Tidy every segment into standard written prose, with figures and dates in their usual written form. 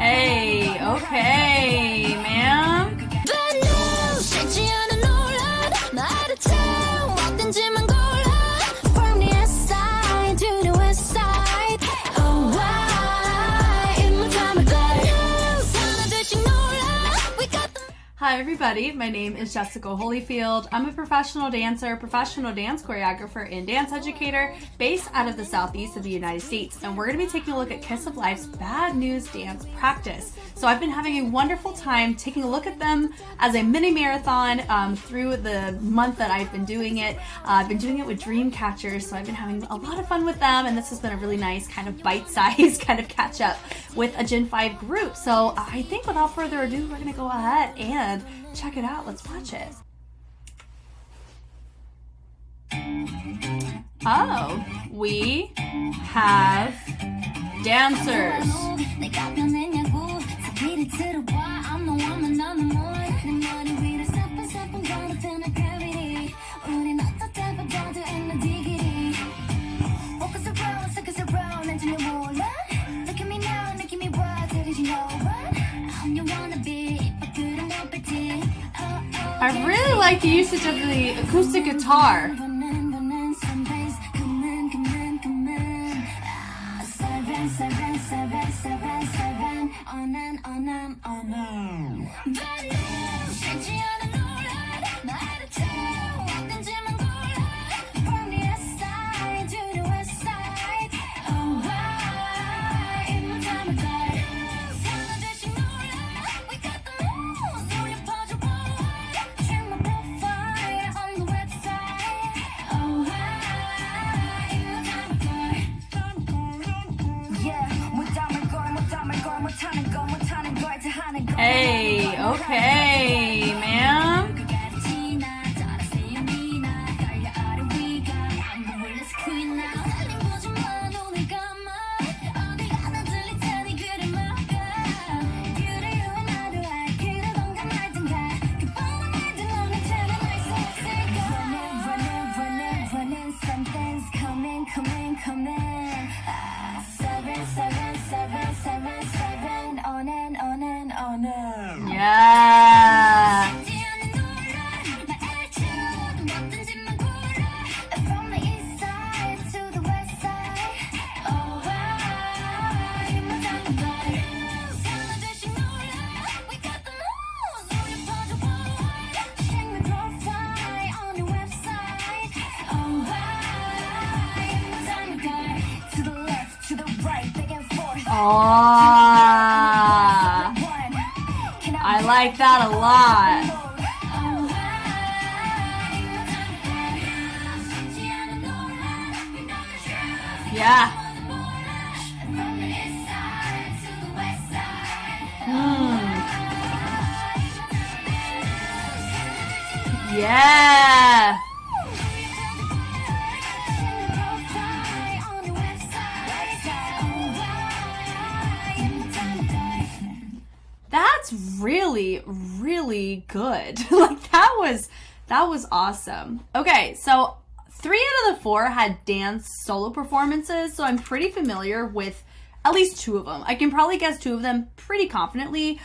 Hey, okay, ma'am. Hi everybody, my name is Jessica Holyfield. I'm a professional dancer, professional dance choreographer, and dance educator based out of the southeast of the United States. And we're going to be taking a look at Kiss of Life's Bad News Dance Practice. So I've been having a wonderful time taking a look at them as a mini marathon through the month that I've been doing it. I've been doing it with dream catchers, so I've been having a lot of fun with them, and this has been a really nice kind of bite-sized kind of catch up with a Gen 5 group. So I think without further ado, we're going to go ahead and check it out. Let's watch it. Oh, we have dancers. I really like the usage of the acoustic guitar. Hey, okay, ma'am. Yeah. I like that a lot. Yeah. Yeah. That's really, really good. Like that was awesome. Okay, so 3 out of the 4 had dance solo performances, so I'm pretty familiar with at least 2 of them. I can probably guess 2 of them pretty confidently.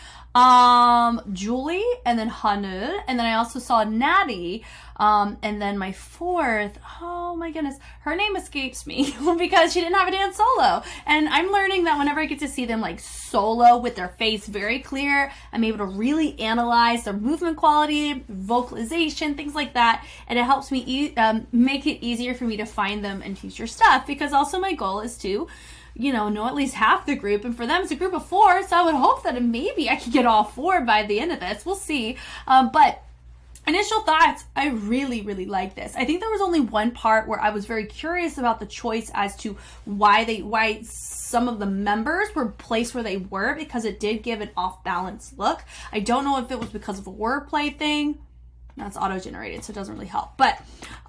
Julie, and then Hanu, and then I also saw Natty, and then my 4th, oh my goodness, her name escapes me because she didn't have a dance solo, and I'm learning that whenever I get to see them like solo with their face very clear, I'm able to really analyze their movement quality, vocalization, things like that, and it helps me make it easier for me to find them and teach your stuff, because also my goal is to know at least half the group, and for them it's a group of 4, so I would hope that maybe I could get all 4 by the end of this. We'll see. But initial thoughts, I really, really like this. I think there was only one part where I was very curious about the choice as to why some of the members were placed where they were, because it did give an off-balance look. I don't know if it was because of a wordplay thing. That's auto-generated, so it doesn't really help. But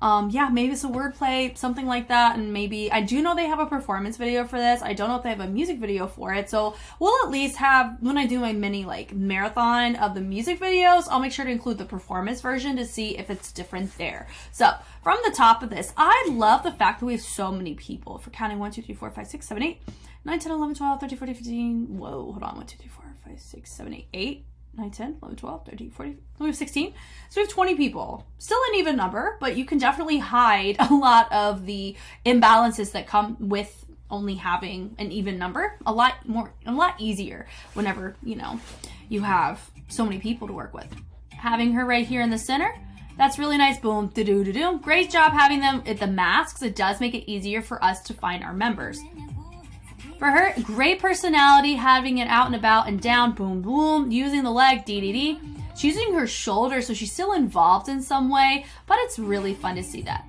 yeah, maybe it's a wordplay, something like that. And maybe, I do know they have a performance video for this. I don't know if they have a music video for it. So we'll at least have, when I do my mini marathon of the music videos, I'll make sure to include the performance version to see if it's different there. So from the top of this, I love the fact that we have so many people. For counting 1, 2, 3, 4, 5, 6, 7, 8, 9, 10, 11, 12, 13, 14, 15. Whoa, hold on. 1, 2, 3, 4, 5, 6, 7, 8, 8, 9, 10, 11, 12, 13, 14. We have 16. So we have 20 people. Still an even number, but you can definitely hide a lot of the imbalances that come with only having an even number. A lot easier whenever, you know, you have so many people to work with. Having her right here in the center, that's really nice. Boom, do-do-do-do. Great job having them at the masks. It does make it easier for us to find our members. For her, great personality, having it out and about and down, boom, boom, using the leg, dee-dee-dee. She's using her shoulder, so she's still involved in some way, but it's really fun to see that.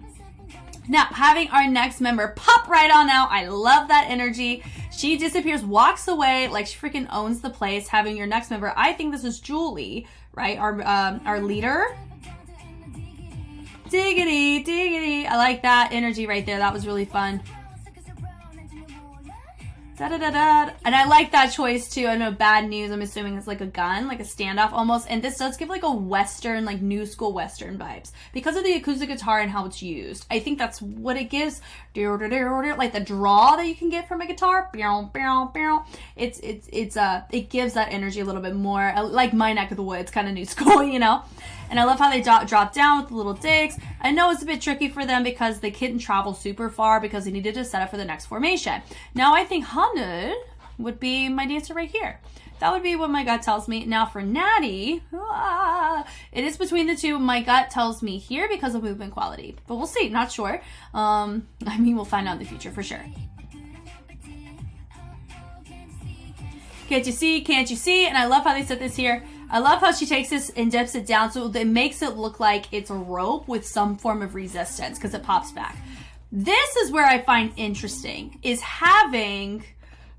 Now, having our next member pop right on out. I love that energy. She disappears, walks away like she freaking owns the place. Having your next member, I think this is Julie, right? Our leader. Diggity, diggity. I like that energy right there. That was really fun. Da-da-da-da. And I like that choice too. I know bad news, I'm assuming it's like a gun, like a standoff almost. And this does give like a Western, like new school Western vibes because of the acoustic guitar and how it's used. I think that's what it gives. Like the draw that you can get from a guitar. It gives that energy a little bit more, like my neck of the woods, kind of new school, you know? And I love how they drop down with the little digs. I know it's a bit tricky for them because they couldn't travel super far because they needed to set up for the next formation. Now I think Hanud would be my dancer right here. That would be what my gut tells me. Now for Natty, it is between the two. My gut tells me here because of movement quality. But we'll see, not sure. I mean, we'll find out in the future for sure. Can't you see? Can't you see? And I love how they set this here. I love how she takes this and dips it down so it makes it look like it's a rope with some form of resistance because it pops back. This is where I find interesting, is having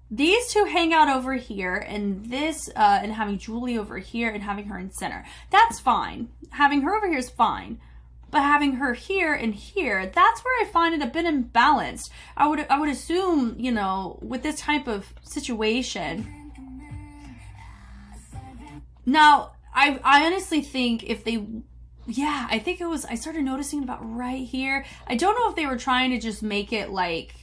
these two hang out over here and this and having Julie over here and having her in center. That's fine. Having her over here is fine. But having her here and here, that's where I find it a bit imbalanced. I would assume, you know, with this type of situation. Now, I honestly think if they, I think it was, I started noticing about right here. I don't know if they were trying to just make it like,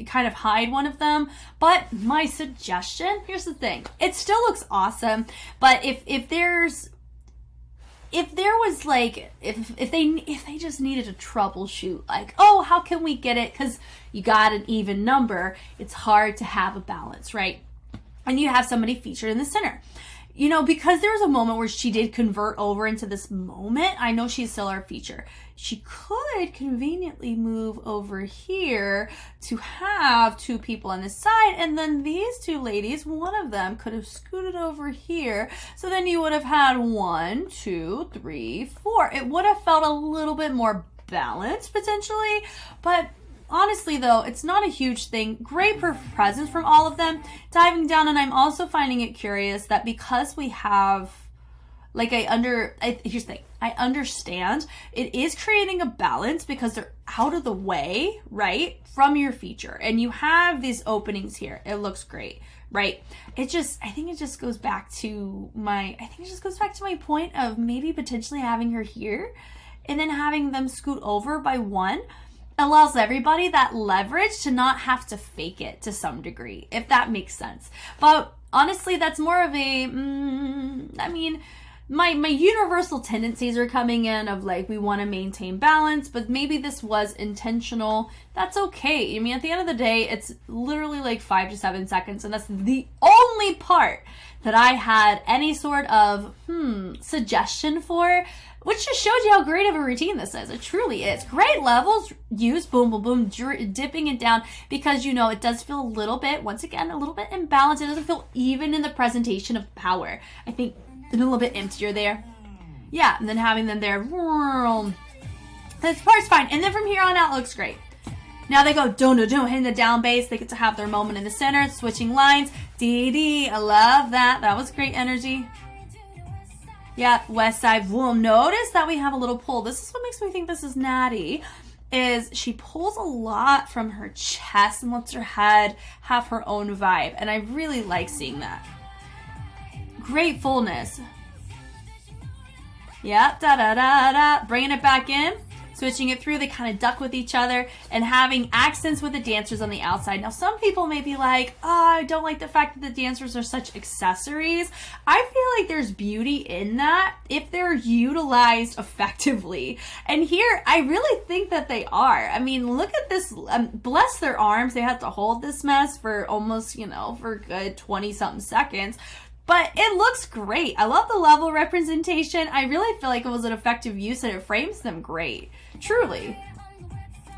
kind of hide one of them, but my suggestion, here's the thing. It still looks awesome, but if there was like, if they just needed to troubleshoot, like, oh, how can we get it? Because you got an even number, it's hard to have a balance, right? And you have somebody featured in the center. You know, because there was a moment where she did convert over into this moment, I know she's still our feature. She could conveniently move over here to have two people on this side, and then these two ladies, one of them could have scooted over here. So then you would have had 1, 2, 3, 4. It would have felt a little bit more balanced potentially, but honestly, though, it's not a huge thing. Great presence from all of them. Diving down, and I'm also finding it curious that because we have, like, here's the thing. I understand it is creating a balance because they're out of the way, right, from your feature. And you have these openings here. It looks great, right? I think it just goes back to my point of maybe potentially having her here and then having them scoot over by one. Allows everybody that leverage to not have to fake it to some degree, if that makes sense. But honestly, that's more of a, I mean, my universal tendencies are coming in of like, we want to maintain balance, but maybe this was intentional. That's okay. I mean, at the end of the day, it's literally like 5 to 7 seconds, and that's the only part that I had any sort of suggestion for, which just shows you how great of a routine this is. It truly is. Great levels used, boom, boom, boom, dipping it down because, you know, it does feel a little bit, once again, a little bit imbalanced. It doesn't feel even in the presentation of power. I think a little bit emptier there. Yeah, and then having them there. This part's fine. And then from here on out, it looks great. Now they go hitting the down bass. They get to have their moment in the center, switching lines. Dee. I love that. That was great energy. Yeah, west side, boom. Notice that we have a little pull. This is what makes me think this is Natty, is she pulls a lot from her chest and lets her head have her own vibe. And I really like seeing that. Great fullness. Yep, da-da-da-da. Bringing it back in. switching it through. They kind of duck with each other and having accents with the dancers on the outside. Now, some people may be like, oh, I don't like the fact that the dancers are such accessories. I feel like there's beauty in that if they're utilized effectively. And here, I really think that they are. I mean, look at this. Bless their arms. They had to hold this mess for almost, for a good 20-something seconds. But it looks great. I love the level representation. I really feel like it was an effective use and it frames them great. Truly.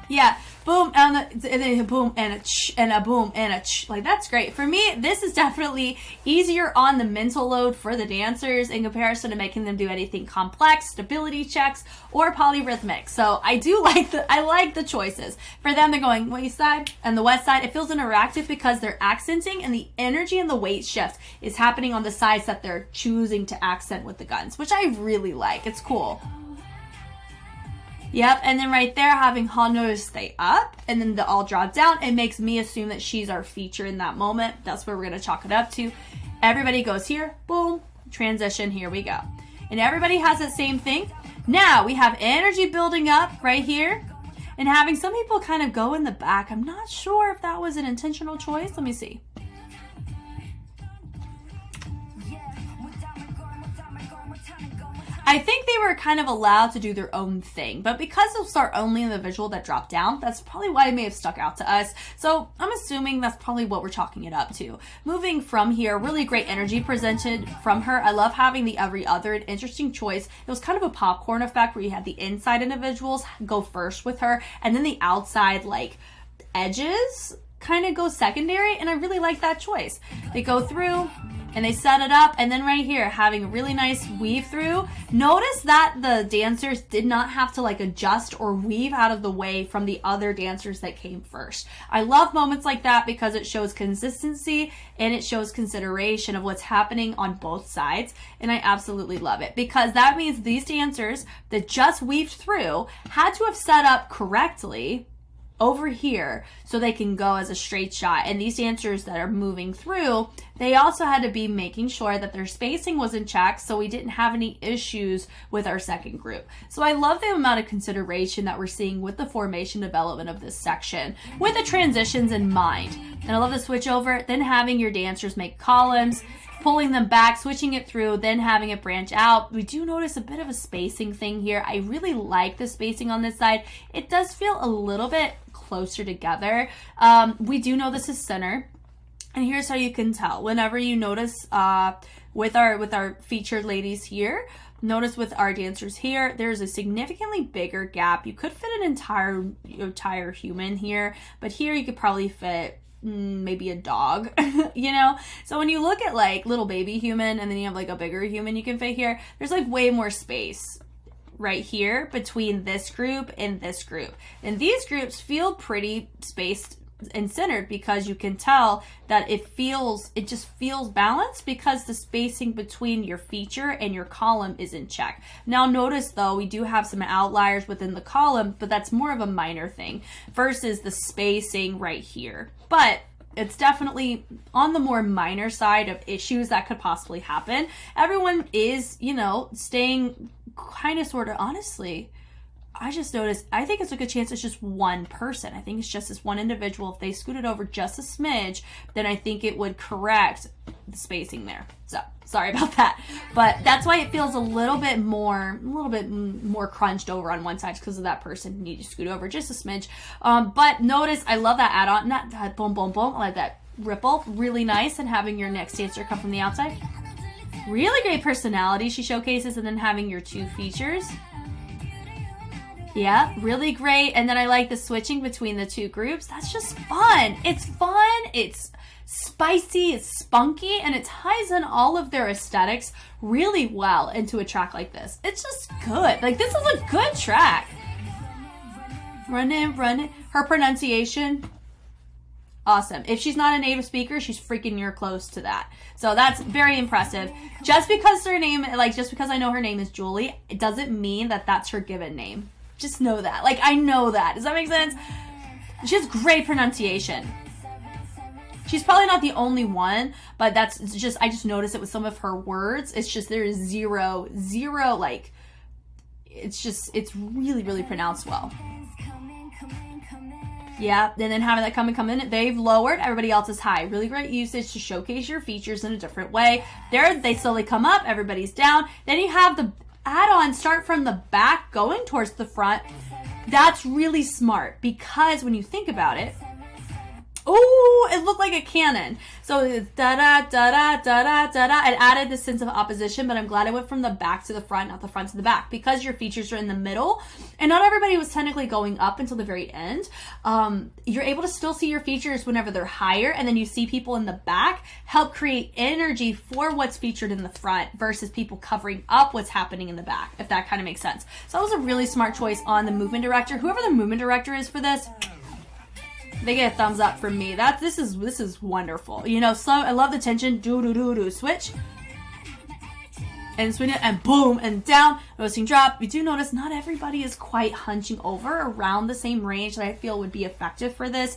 Yeah, boom, and then a boom, and a ch, and a boom, and a ch. Like, that's great. For me, this is definitely easier on the mental load for the dancers in comparison to making them do anything complex, stability checks, or polyrhythmic. So I do like the choices. For them, they're going waist side and the west side. It feels interactive because they're accenting and the energy and the weight shift is happening on the sides that they're choosing to accent with the guns, which I really like. It's cool. Yep, and then right there, having Hono stay up, and then the all drop down, it makes me assume that she's our feature in that moment. That's where we're going to chalk it up to. Everybody goes here, boom, transition, here we go. And everybody has that same thing. Now, we have energy building up right here, and having some people kind of go in the back. I'm not sure if that was an intentional choice. Let me see. I think they were kind of allowed to do their own thing, but because those are only in the visual that dropped down, that's probably why it may have stuck out to us. So I'm assuming that's probably what we're chalking it up to. Moving from here, really great energy presented from her. I love having the every other, an interesting choice. It was kind of a popcorn effect where you had the inside individuals go first with her, and then the outside like edges kind of go secondary, and I really like that choice. They go through and they set it up, and then right here having a really nice weave through. Notice that the dancers did not have to like adjust or weave out of the way from the other dancers that came first. I love moments like that because it shows consistency and it shows consideration of what's happening on both sides, and I absolutely love it because that means these dancers that just weaved through had to have set up correctly over here so they can go as a straight shot. And these dancers that are moving through, they also had to be making sure that their spacing was in check so we didn't have any issues with our second group. So I love the amount of consideration that we're seeing with the formation development of this section with the transitions in mind. And I love the switch over, then having your dancers make columns, pulling them back, switching it through, then having it branch out. We do notice a bit of a spacing thing here. I really like the spacing on this side. It does feel a little bit closer together. We do know this is center, and here's how you can tell. Whenever you notice with our featured ladies here, notice with our dancers here, there's a significantly bigger gap. You could fit an entire human here, but here you could probably fit maybe a dog, So when you look at like little baby human and then you have like a bigger human you can fit here, there's like way more space right here between this group and this group. And these groups feel pretty spaced and centered because you can tell that it just feels balanced because the spacing between your feature and your column is in check. Now notice though, we do have some outliers within the column, but that's more of a minor thing versus the spacing right here. But it's definitely on the more minor side of issues that could possibly happen. Everyone is, staying kind of sort of, honestly, I just noticed, I think it's a good chance it's just one person. I think it's just this one individual. If they scooted over just a smidge, then I think it would correct the spacing there. So sorry about that. But that's why it feels a little bit more crunched over on one side because of that person who needed to scoot over just a smidge. But notice, I love that add-on, not that boom, boom, boom. I like that ripple, really nice. And having your next dancer come from the outside. Really great personality she showcases, and then having your two features. Yeah, really great. And then I like the switching between the two groups. That's just fun. It's spicy, it's spunky, and it ties in all of their aesthetics really well into a track like this. It's just good. Like, this is a good track. Run it. Her pronunciation, awesome. If she's not a native speaker, she's freaking near close to that. So that's very impressive. Just because I know her name is Julie, it doesn't mean that that's her given name. Just know that. Like, I know that. Does that make sense? She has great pronunciation. She's probably not the only one, but I just noticed it with some of her words. It's just, there is zero, like, it's really, really pronounced well. Yeah, and then having that come in, they've lowered, everybody else is high. Really great usage to showcase your features in a different way. There, they slowly come up, everybody's down. Then you have the add-on start from the back going towards the front. That's really smart because when you think about it, oh, it looked like a cannon. So da-da-da-da-da-da-da. It added this sense of opposition, but I'm glad I went from the back to the front, not the front to the back, because your features are in the middle. And not everybody was technically going up until the very end. You're able to still see your features whenever they're higher, and then you see people in the back help create energy for what's featured in the front versus people covering up what's happening in the back, if that kind of makes sense. So that was a really smart choice on the movement director. Whoever the movement director is for this, they get a thumbs up from me. This is wonderful. You know, so I love the tension. Do switch. And swing it, and boom, and down, noticing drop. We do notice not everybody is quite hunching over around the same range that I feel would be effective for this.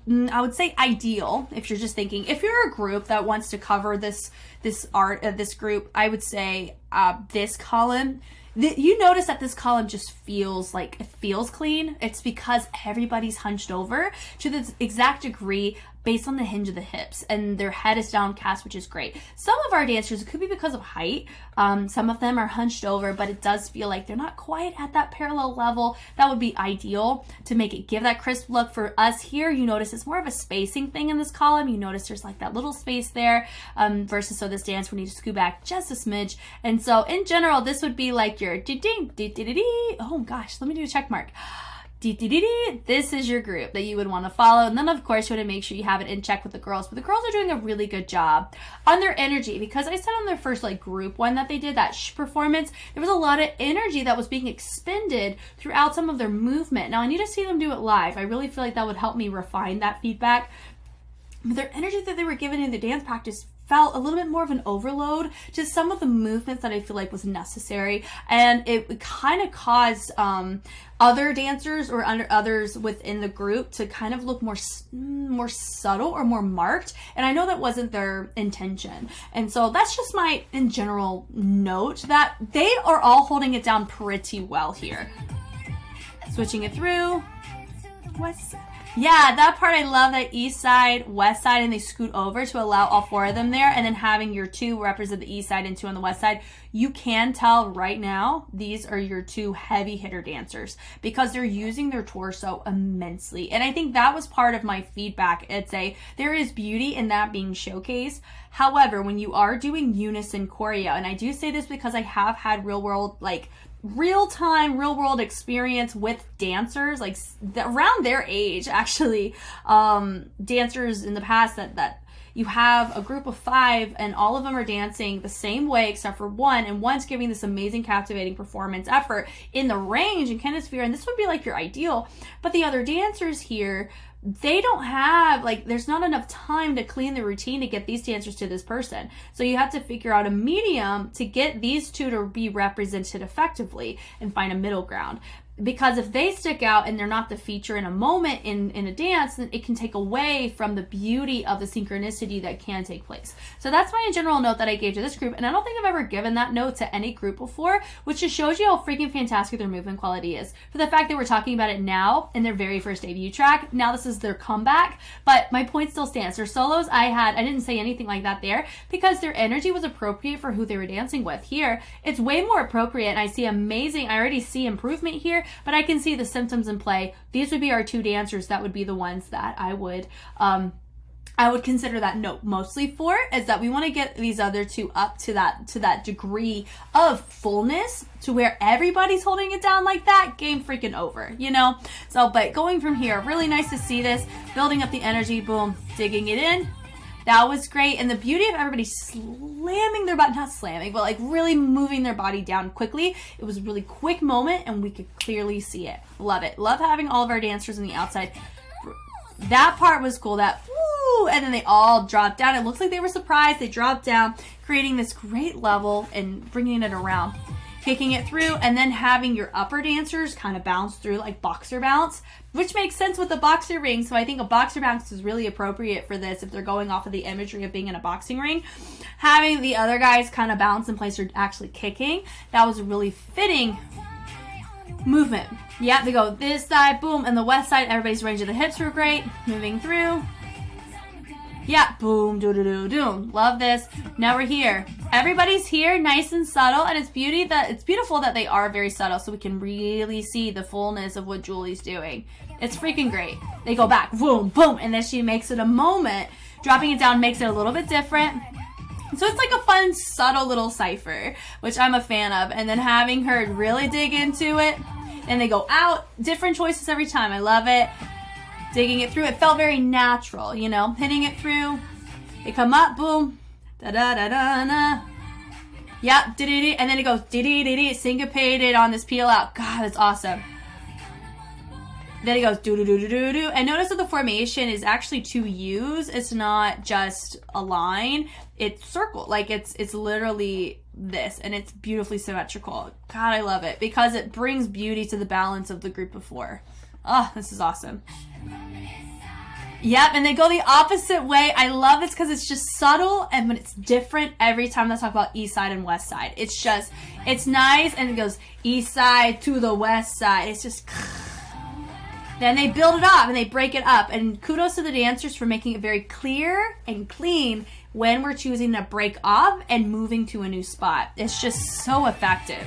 I would say ideal if you're just thinking, if you're a group that wants to cover this group, I would say this column. You notice that this column just feels like, it feels clean. It's because everybody's hunched over to this exact degree based on the hinge of the hips, and their head is downcast, which is great. Some of our dancers, it could be because of height. Some of them are hunched over, but it does feel like they're not quite at that parallel level. That would be ideal to make it give that crisp look. For us here, you notice it's more of a spacing thing in this column. You notice there's like that little space there, versus so this dance we need to scoot back just a smidge. And so in general, this would be like your ding, oh gosh, let me do a check mark. This is your group that you would want to follow. And then of course you want to make sure you have it in check with the girls, but the girls are doing a really good job on their energy, because I said on their first like group one that they did, that performance, there was a lot of energy that was being expended throughout some of their movement. Now I need to see them do it live. I really feel like that would help me refine that feedback. But their energy that they were given in the dance practice felt a little bit more of an overload to some of the movements that I feel like was necessary, and it kind of caused other dancers or others within the group to kind of look more subtle or more marked, and I know that wasn't their intention. And so that's just my in general note, that they are all holding it down pretty well here. Switching it through. Yeah, that part I love, that east side, west side, and they scoot over to allow all four of them there, and then having your two represent the east side and two on the west side. You can tell right now these are your two heavy hitter dancers because they're using their torso immensely. And I think that was part of my feedback. There is beauty in that being showcased. However, when you are doing unison choreo, and I do say this because I have had real-time, real-world experience with dancers, like around their age, actually, dancers in the past that you have a group of 5 and all of them are dancing the same way except for one, and one's giving this amazing, captivating performance effort in the range and kinesphere, and this would be like your ideal. But the other dancers here, they don't have, there's not enough time to clean the routine to get these dancers to this person. So you have to figure out a medium to get these two to be represented effectively and find a middle ground. Because if they stick out and they're not the feature in a moment in a dance, then it can take away from the beauty of the synchronicity that can take place. So that's my general note that I gave to this group, and I don't think I've ever given that note to any group before, which just shows you how freaking fantastic their movement quality is. For the fact that we're talking about it now in their very first debut track, now this is their comeback, but my point still stands. Their solos, I didn't say anything like that there because their energy was appropriate for who they were dancing with. Here, it's way more appropriate, and I see amazing, I already see improvement here, but I can see the symptoms in play. These would be our two dancers that would be the ones that I would consider that note mostly for, is that we want to get these other two up to that degree of fullness to where everybody's holding it down like that. Game freaking over, you know? So, but going from here, really nice to see this, building up the energy, boom, digging it in. That was great. And the beauty of everybody slamming their body, not slamming, but like really moving their body down quickly. It was a really quick moment and we could clearly see it. Love it. Love having all of our dancers on the outside. That part was cool. That, woo, and then they all dropped down. It looks like they were surprised. They dropped down, creating this great level and bringing it around. Kicking it through, and then having your upper dancers kind of bounce through like boxer bounce, which makes sense with the boxer ring. So I think a boxer bounce is really appropriate for this if they're going off of the imagery of being in a boxing ring. Having the other guys kind of bounce in place or actually kicking, that was really fitting movement. Yeah, they go this side, boom, and the west side, everybody's range of the hips were great. Moving through. Yeah, boom, do-do-do-do. Love this. Now we're here. Everybody's here, nice and subtle, and it's beautiful that they are very subtle so we can really see the fullness of what Julie's doing. It's freaking great. They go back, boom, boom, and then she makes it a moment. Dropping it down makes it a little bit different. So it's like a fun, subtle little cipher, which I'm a fan of. And then having her really dig into it, and they go out, different choices every time. I love it. Digging it through. It felt very natural, you know, hitting it through. They come up, boom, da-da-da-da-da. Yep, dee-dee-dee, and then it goes dee-dee-dee-dee, syncopated on this peel out. God, that's awesome. Then it goes do-do-do-do-do-do. And notice that the formation is actually 2 U's. It's not just a line. It's circle. Like it's literally this, and it's beautifully symmetrical. God, I love it because it brings beauty to the balance of the group of 4. Oh, this is awesome. Yep, and they go the opposite way. I love this because it's just subtle, and but it's different every time they talk about east side and west side. It's nice, and it goes east side to the west side. It's just... Then they build it up and they break it up. And kudos to the dancers for making it very clear and clean when we're choosing to break off and moving to a new spot. It's just so effective.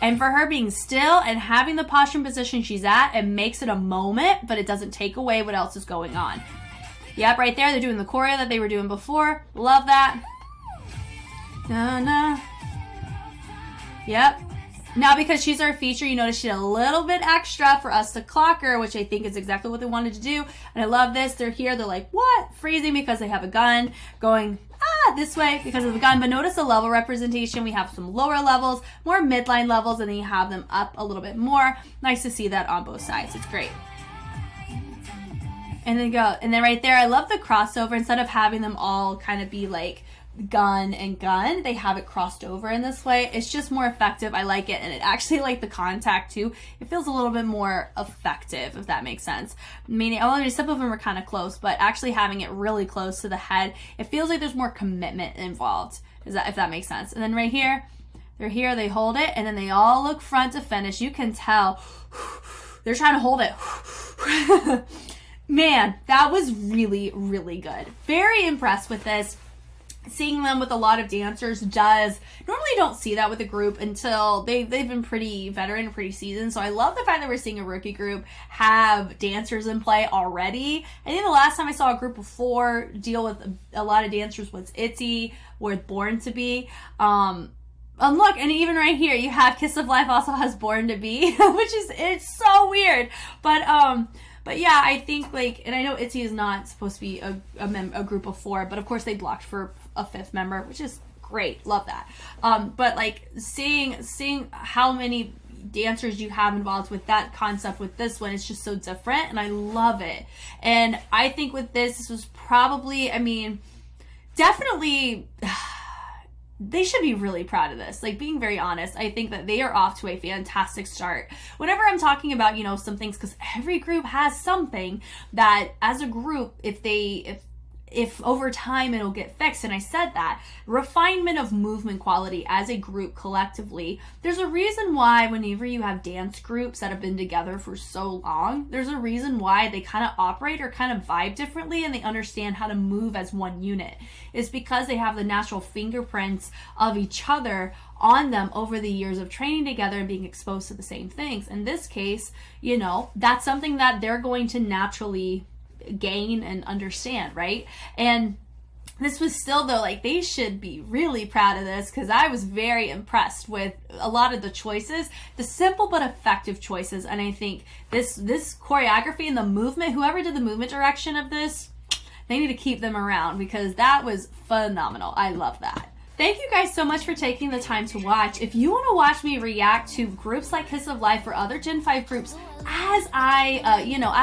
And for her being still and having the posture and position she's at, it makes it a moment, but it doesn't take away what else is going on. Yep, right there, they're doing the choreo that they were doing before. Love that. Na-na. Yep. Now, because she's our feature, you notice she had a little bit extra for us to clock her, which I think is exactly what they wanted to do. And I love this. They're here. They're like, what? Freezing because they have a gun. Going, this way because of the gun. But notice the level representation. We have some lower levels, more midline levels, and then you have them up a little bit more. Nice to see that on both sides. It's great. And then right there, I love the crossover. Instead of having them all kind of be like gun and gun, they have it crossed over in this way. It's just more effective. I like it, and it actually, like the contact too, it feels a little bit more effective, if that makes sense. Meaning, some of them are kind of close, but actually having it really close to the head, it feels like there's more commitment involved. If that makes sense? And then right here, they're here, they hold it, and then they all look front to finish. You can tell they're trying to hold it. Man, that was really, really good. Very impressed with this. Seeing them with a lot of dancers normally don't see that with a group until they've been pretty veteran, pretty seasoned. So I love the fact that we're seeing a rookie group have dancers in play already. I think the last time I saw a group of 4 deal with a lot of dancers was ITZY with Born to Be. And look, and even right here, you have Kiss of Life also has Born to Be, it's so weird. But yeah, I think and I know ITZY is not supposed to be a group of 4, but of course they blocked for a 5th member, which is great. Love that. But seeing how many dancers you have involved with that concept with this one, it's just so different, and I love it. And I think with this was probably, definitely... They should be really proud of this. Being very honest, I think that they are off to a fantastic start. Whenever I'm talking about, some things, because every group has something that as a group, if over time it'll get fixed, and I said that, refinement of movement quality as a group collectively, there's a reason why whenever you have dance groups that have been together for so long, there's a reason why they kind of operate or kind of vibe differently, and they understand how to move as one unit. It's because they have the natural fingerprints of each other on them over the years of training together and being exposed to the same things. In this case, that's something that they're going to naturally gain and understand, right? And this was still, though, they should be really proud of this, because I was very impressed with a lot of the choices, the simple but effective choices. And I think this choreography and the movement, whoever did the movement direction of this, they need to keep them around, because that was phenomenal. I love that. Thank you guys so much for taking the time to watch. If you want to watch me react to groups like Kiss of Life or other Gen 5 groups, as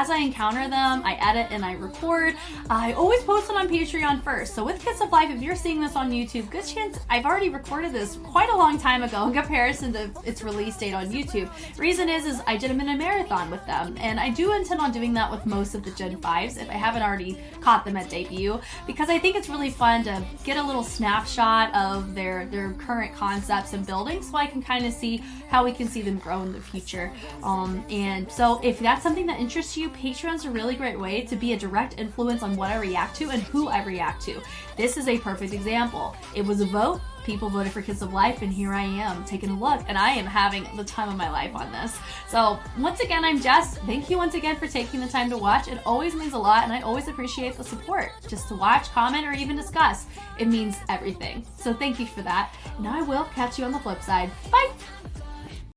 I encounter them, I edit and I record. I always post it on Patreon first. So with Kiss of Life, if you're seeing this on YouTube, good chance I've already recorded this quite a long time ago in comparison to its release date on YouTube. Reason is I did them in a marathon with them, and I do intend on doing that with most of the Gen 5s if I haven't already caught them at debut, because I think it's really fun to get a little snapshot of their current concepts and building, so I can kind of see how we can see them grow in the future. And so if that's something that interests you, Patreon's a really great way to be a direct influence on what I react to and who I react to. This is a perfect example. It was a vote. People voted for Kiss of Life, and here I am taking a look, and I am having the time of my life on this. So once again, I'm Jess. Thank you once again for taking the time to watch. It always means a lot, and I always appreciate the support. Just to watch, comment, or even discuss. It means everything. So thank you for that. Now I will catch you on the flip side. Bye!